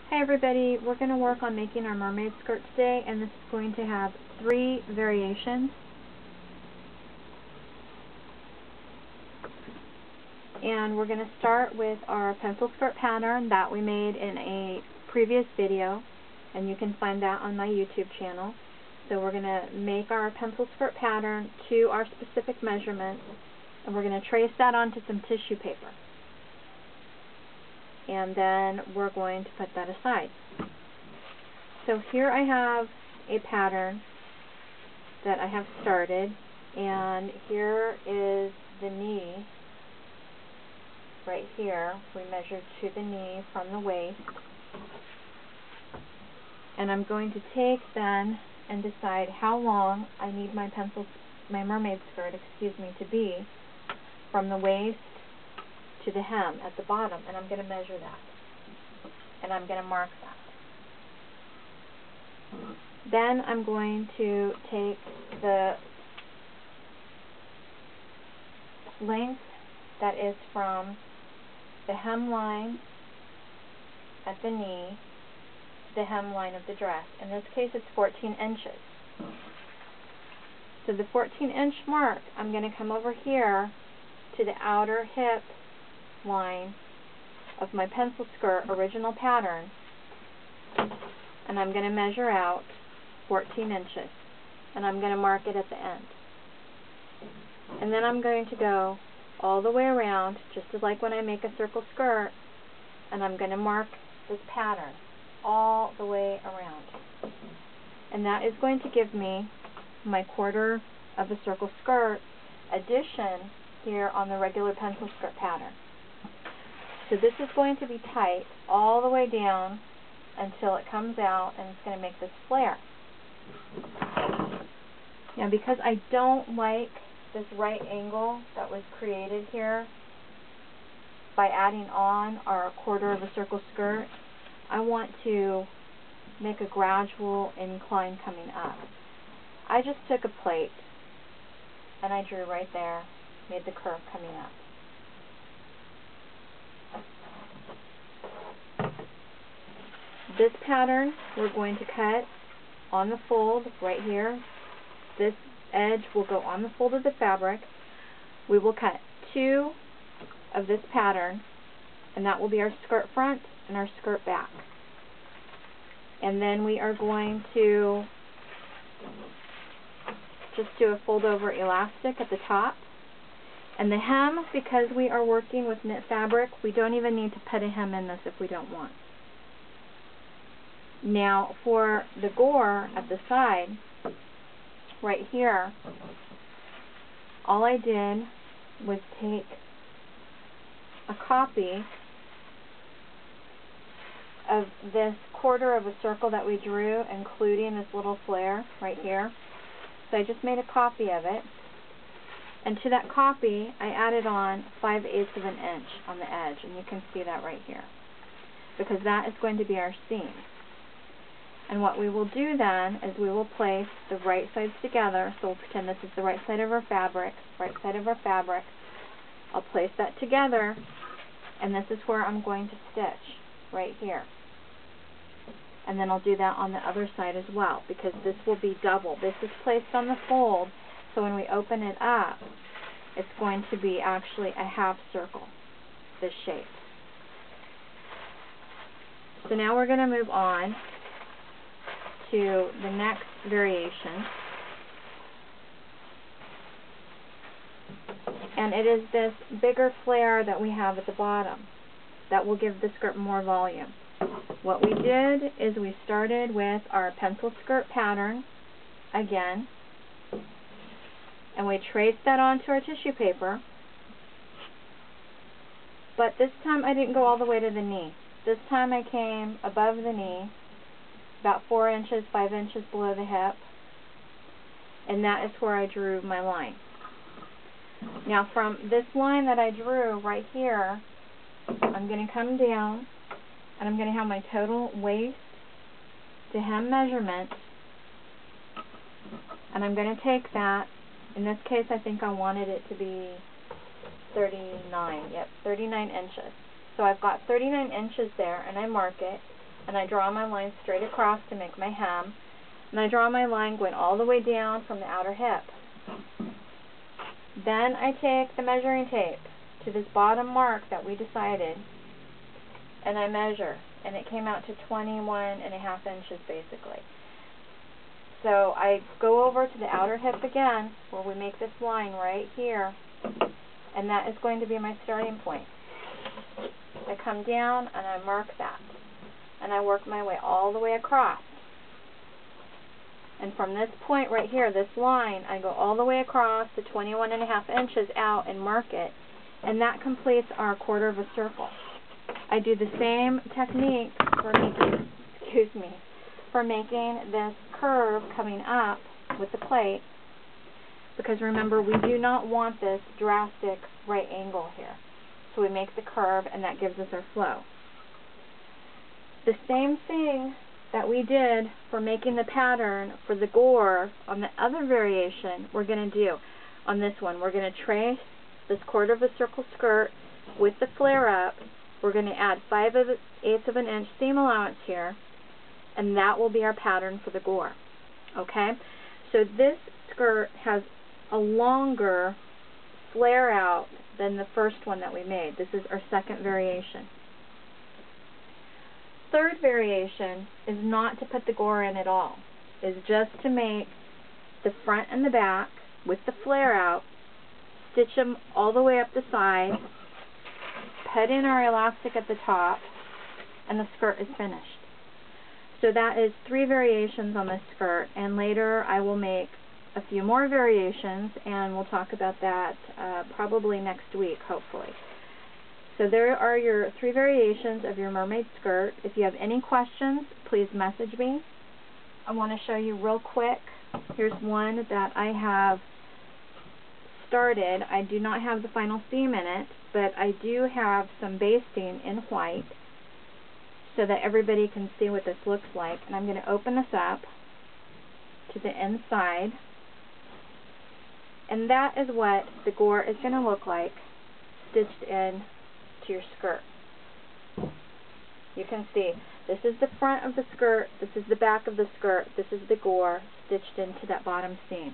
Hi everybody, we're going to work on making our mermaid skirt today, and this is going to have 3 variations. And we're going to start with our pencil skirt pattern that we made in a previous video, and you can find that on my YouTube channel. So we're going to make our pencil skirt pattern to our specific measurements, and we're going to trace that onto some tissue paper. And then we're going to put that aside. So here I have a pattern that I have started, and here is the knee right here. We measured to the knee from the waist, and I'm going to take then and decide how long I need my mermaid skirt, to be from the waist to the hem at the bottom, and I'm going to measure that, and I'm going to mark that. Then I'm going to take the length that is from the hemline at the knee to the hemline of the dress. In this case it's 14 inches. So the 14-inch mark, I'm going to come over here to the outer hip line of my pencil skirt original pattern, and I'm going to measure out 14 inches, and I'm going to mark it at the end. And then I'm going to go all the way around, just like when I make a circle skirt, and I'm going to mark this pattern all the way around. And that is going to give me my quarter of a circle skirt addition here on the regular pencil skirt pattern. So this is going to be tight all the way down until it comes out, and it's going to make this flare. Now, because I don't like this right angle that was created here by adding on our quarter of a circle skirt, I want to make a gradual incline coming up. I just took a plate and I drew right there, made the curve coming up. This pattern we're going to cut on the fold right here. This edge will go on the fold of the fabric. We will cut 2 of this pattern, and that will be our skirt front and our skirt back. And then we are going to just do a fold over elastic at the top. And the hem, because we are working with knit fabric, we don't even need to put a hem in this if we don't want. Now for the gore at the side, right here, all I did was take a copy of this quarter of a circle that we drew, including this little flare right here. So I just made a copy of it, and to that copy I added on 5/8 of an inch on the edge, and you can see that right here, because that is going to be our seam. And what we will do then is we will place the right sides together. So we'll pretend this is the right side of our fabric, I'll place that together, and this is where I'm going to stitch, right here. And then I'll do that on the other side as well, because this will be double. This is placed on the fold, so when we open it up, it's going to be actually a half circle, this shape. So now we're going to move on to the next variation, and it is this bigger flare that we have at the bottom that will give the skirt more volume. What we did is we started with our pencil skirt pattern again, and we traced that onto our tissue paper, but this time I didn't go all the way to the knee. This time I came above the knee, about 4 inches, 5 inches below the hip, and that is where I drew my line. Now from this line that I drew right here, I'm going to come down, and I'm going to have my total waist to hem measurement, and I'm going to take that. In this case I think I wanted it to be 39 inches. So I've got 39 inches there, and I mark it, and I draw my line straight across to make my hem, and I draw my line going all the way down from the outer hip. Then I take the measuring tape to this bottom mark that we decided, and I measure, and it came out to 21.5 inches basically. So I go over to the outer hip again, where we make this line right here, and that is going to be my starting point. I come down and I mark that, and I work my way all the way across. And from this point right here, this line, I go all the way across the 21.5 inches out and mark it, and that completes our quarter of a circle. I do the same technique for making this curve coming up with the plate, because remember, we do not want this drastic right angle here. So we make the curve, and that gives us our flow. The same thing that we did for making the pattern for the gore on the other variation, we're going to do on this one. We're going to trace this quarter of a circle skirt with the flare up. We're going to add 5/8 of an inch seam allowance here, and that will be our pattern for the gore. Okay? So this skirt has a longer flare out than the first one that we made. This is our second variation. Third variation is not to put the gore in at all. It's just to make the front and the back with the flare out, stitch them all the way up the side, put in our elastic at the top, and the skirt is finished. So that is 3 variations on this skirt, and later I will make a few more variations, and we'll talk about that probably next week, hopefully. So there are your 3 variations of your mermaid skirt. If you have any questions, please message me. I want to show you real quick. Here's one that I have started. I do not have the final seam in it, but I do have some basting in white so that everybody can see what this looks like. And I'm going to open this up to the inside. And that is what the gore is going to look like stitched in to your skirt. You can see this is the front of the skirt, this is the back of the skirt, this is the gore stitched into that bottom seam.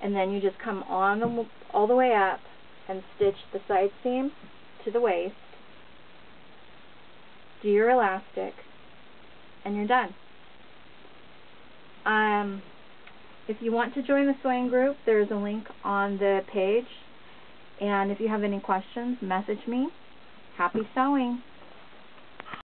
And then you just come on all the way up and stitch the side seam to the waist, do your elastic, and you're done. If you want to join the sewing group, there is a link on the page. And if you have any questions, message me. Happy sewing!